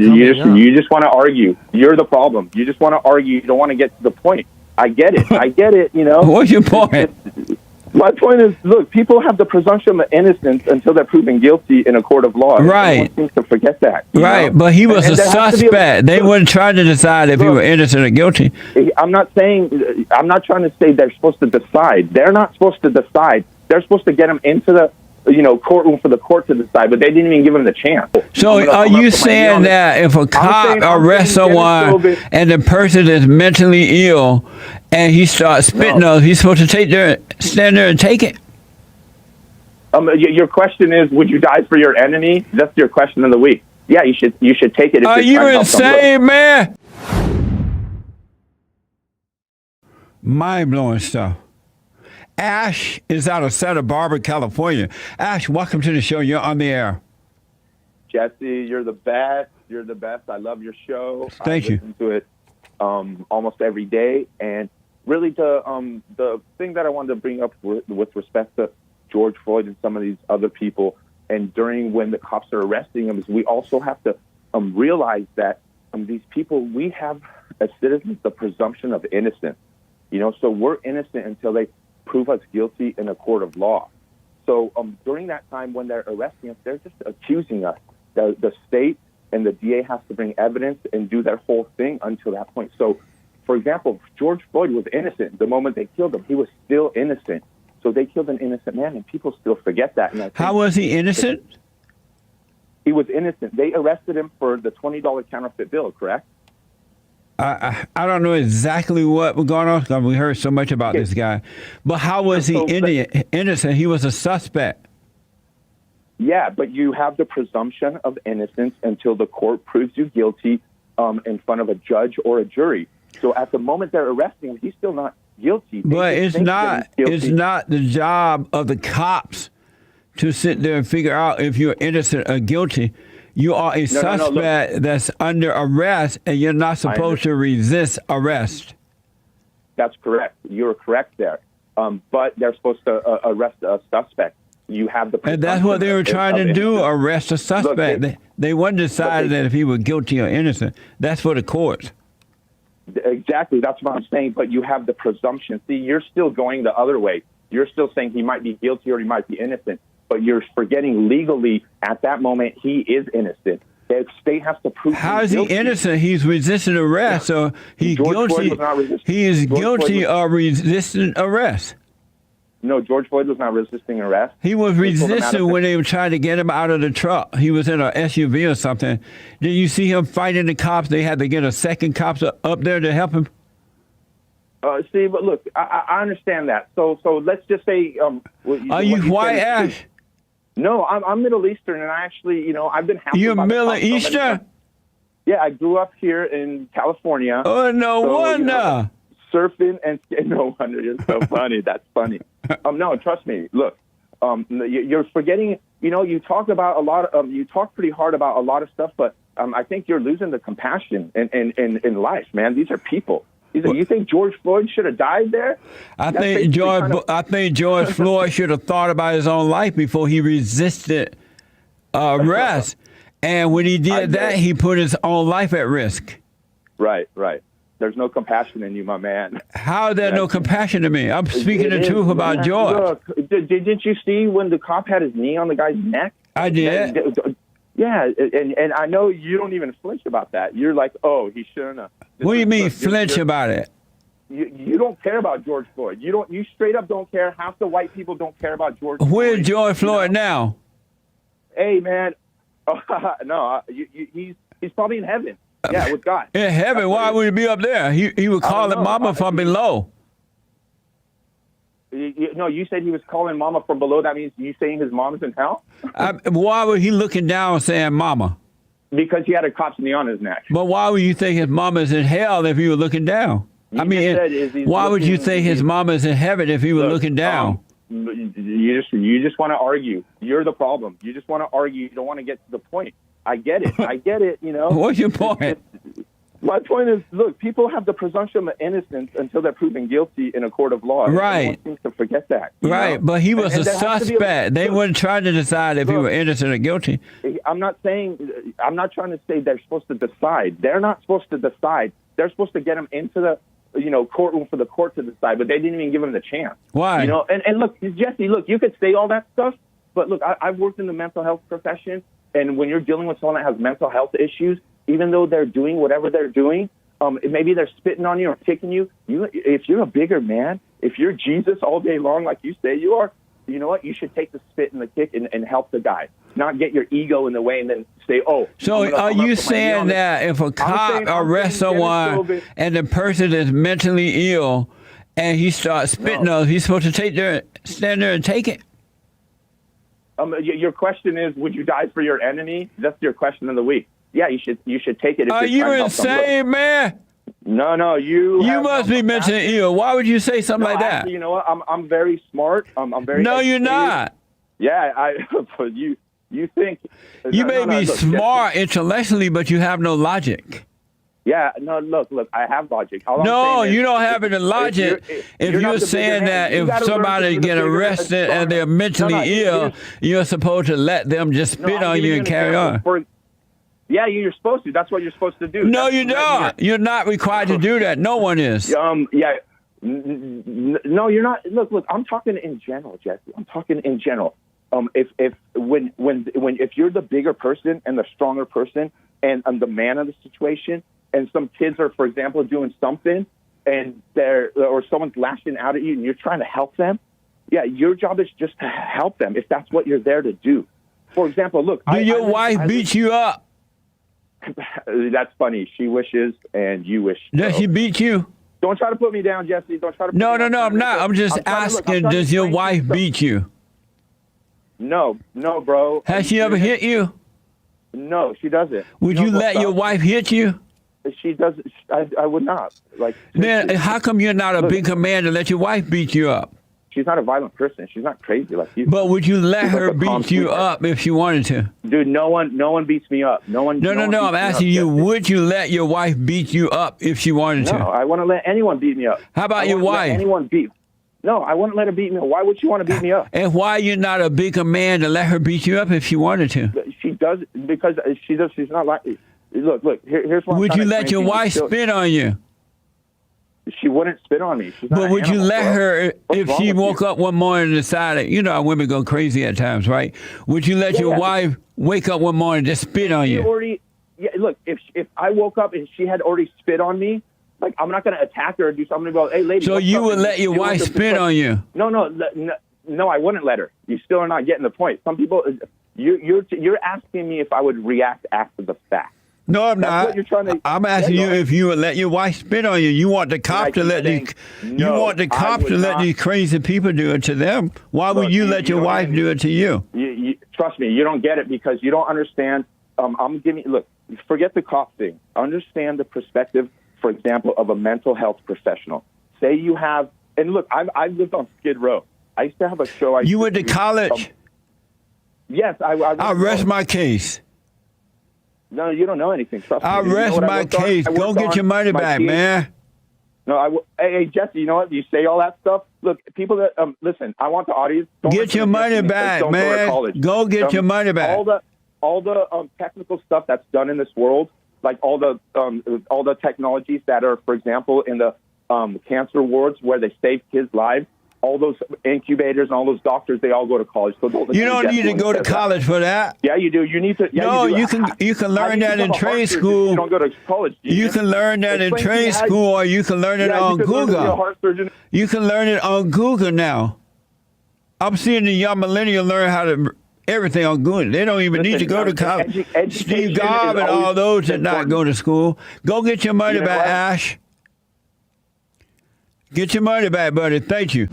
You just want to argue. You're the problem. You just want to argue. You don't want to get to the point. I get it. I get it. What's your point? My point is, look, people have the presumption of innocence until they're proven guilty in a court of law. Right. Everyone seems to forget that. Right, but he was a suspect. They weren't trying to decide if he was innocent or guilty. I'm not trying to say they're supposed to decide. They're not supposed to decide. They're supposed to get him into the courtroom for the court to decide, but they didn't even give him the chance. So are you saying that if a cop arrests someone and the person is mentally ill and he starts spitting out, he's supposed to stand there and take it? Your question is, would you die for your enemy? That's your question of the week. Yeah, you should take it. Are you insane, man? Mind-blowing stuff. Ash is out of Santa Barbara, California. Ash, welcome to the show. You're on the air. Jesse, you're the best. You're the best. I love your show. Thank you. I listen to it almost every day. And really, the thing that I wanted to bring up with respect to George Floyd and some of these other people, and during when the cops are arresting them, is we also have to realize that these people, we have as citizens the presumption of innocence. So we're innocent until they prove us guilty in a court of law. So during that time when they're arresting us, they're just accusing us. The state and the DA has to bring evidence and do their whole thing until that point. So, for example, George Floyd was innocent. The moment they killed him, he was still innocent. So they killed an innocent man, and people still forget that. And how was he innocent? He was innocent. They arrested him for the $20 counterfeit bill, correct? I don't know exactly what was going on because we heard so much about this guy. But how was he innocent? He was a suspect. Yeah, but you have the presumption of innocence until the court proves you guilty in front of a judge or a jury. So at the moment they're arresting him, he's still not guilty. But it's not the job of the cops to sit there and figure out if you're innocent or guilty. You are a suspect that's under arrest, and you're not supposed to resist arrest. That's correct. You're correct there. But they're supposed to arrest a suspect. You have the and that's what they were trying to do, arrest a suspect. Look, they weren't deciding that if he was guilty or innocent. That's for the courts. Exactly. That's what I'm saying. But you have the presumption. See, you're still going the other way. You're still saying he might be guilty or he might be innocent. But you're forgetting legally at that moment he is innocent. The state has to prove. How is he innocent? He's resisting arrest, so he's guilty. He is guilty of resisting arrest. No, George Floyd was not resisting arrest. He was resisting when they were trying to get him out of the truck. He was in an SUV or something. Did you see him fighting the cops? They had to get a second cop up there to help him. See, but look, I understand that. So let's just say, are you white, Ash? No, I'm Middle Eastern, and I actually, I've been happy. You're Middle Eastern? Yeah, I grew up here in California. Oh, no wonder. Surfing and no wonder. You're so funny. That's funny. No, trust me. Look, you're forgetting. You talk about a lot. You talk pretty hard about a lot of stuff, but I think you're losing the compassion in life, man. These are people. You think George Floyd should have died there? I think George Floyd should have thought about his own life before he resisted arrest. And when he did that, he put his own life at risk. Right. There's no compassion in you, my man. How is there no compassion in me? I'm speaking the truth about George. Look, didn't you see when the cop had his knee on the guy's neck? I did. Yeah, and I know you don't even flinch about that. You're like, oh, he shouldn't have. What do you mean flinch about it? You don't care about George Floyd. You straight up don't care. Half the white people don't care about George Floyd. Where's George Floyd now? Hey, man. No, he's probably in heaven. Yeah, with God. In heaven? Why would he be up there? He was calling mama from below. No, you said he was calling mama from below. That means you saying his mom's in hell? Why was he looking down saying mama? Because he had a cop's knee on his neck. But why would you think his mama's in hell if he was looking down? Why would you think his mama's in heaven if he was looking down? You just want to argue. You're the problem. You just want to argue. You don't want to get to the point. I get it. What's your point? My point is, look, people have the presumption of innocence until they're proven guilty in a court of law. Right. Everyone seems to forget that. Right, know? but he was a suspect. They weren't trying to decide if he was innocent or guilty. I'm not trying to say they're supposed to decide. They're not supposed to decide. They're supposed to get him into the courtroom for the court to decide, but they didn't even give him the chance. Why? And look, Jesse, look, you could say all that stuff, but look, I've worked in the mental health profession, and when you're dealing with someone that has mental health issues, even though they're doing whatever they're doing, maybe they're spitting on you or kicking you. If you're a bigger man, if you're Jesus all day long, like you say you are, you know what? You should take the spit and the kick and help the guy, not get your ego in the way and then say, oh. So are you saying that if a cop arrests someone and the person is mentally ill and he starts spitting on, he's supposed to stand there and take it? Your question is, would you die for your enemy? That's your question of the week. Yeah, you should take it. Are you insane, man? No, you must be mentally ill. Why would you say something like that? You know what? I'm very smart. I'm very. No, educated. You're not. Yeah, you think you may be smart intellectually, but you have no logic. Yeah, no, look, I have logic. No, you don't have any logic. If you're saying that if somebody get arrested and they're mentally ill, you're supposed to let them just spit on you and carry on. Yeah, you're supposed to. That's what you're supposed to do. No, you don't. You're not required to do that. No one is. Yeah. No, you're not. Look. I'm talking in general, Jesse. I'm talking in general. If you're the bigger person and the stronger person and I'm the man of the situation, and some kids are, for example, doing something and or someone's lashing out at you and you're trying to help them, yeah, your job is just to help them if that's what you're there to do. For example, look. Do your wife beat you up? That's funny. She wishes and you wish. Does she beat you? Don't try to put me down, Jesse. Don't try to put me down. No, I'm not. I'm just asking, does your wife beat you? No, bro. Has she ever hit you? No, she doesn't. Would you let your wife hit you? She doesn't. I would not. Then how come you're not a big man to let your wife beat you up? She's not a violent person. She's not crazy like you. But would you let her beat you up if she wanted to? Dude, no one beats me up. No. I'm asking you, would you let your wife beat you up if she wanted to? No, I wouldn't let anyone beat me up. How about your wife? Anyone beat? No, I wouldn't let her beat me up. Why would she want to beat me up? And why you're not a bigger man to let her beat you up if she wanted to? She does because she does. She's not like. Look. Here's what. Would you let your wife spit on you? She wouldn't spit on me. But would you let her, if she woke up one morning and decided, how women go crazy at times, right? Would you let your wife wake up one morning and just spit on you? Look, if I woke up and she had already spit on me, I'm not going to attack her or do something. I'm going to go, hey, lady. So you would let your wife spit on you? No, I wouldn't let her. You still are not getting the point. Some people, you're asking me if I would react after the fact. No, I'm not. I'm asking you if you would let your wife spit on you. You want the cop to let these. You want the cop to let these crazy people do it to them. Why would you let your wife do it to you? Trust me, you don't get it because you don't understand. Look, forget the cop thing. Understand the perspective, for example, of a mental health professional. Say you have, and look, I've lived on Skid Row. I used to have a show. You went to college? Yes, I rest my case. No, you don't know anything. Trust me. I rest my case. Go get your money back, man. No, hey, Jesse, you know what? You say all that stuff. Look, people that listen. I want the audience. Get your money back, man. Go get your money back. All the technical stuff that's done in this world, like all the technologies that are, for example, in the cancer wards where they save kids' lives. All those incubators and all those doctors, they all go to college. So you don't need to go to college for that. Yeah, you do. You need to. Yeah, no, you can learn that in trade school. You don't go to college. You can learn that in trade school, or you can learn it on Google. You can learn it on Google now. I'm seeing the young millennial learn how to everything on Google. They don't even need to go to college. Steve Jobs and all those that not go to school. Go get your money back, Ash. Get your money back, buddy. Thank you.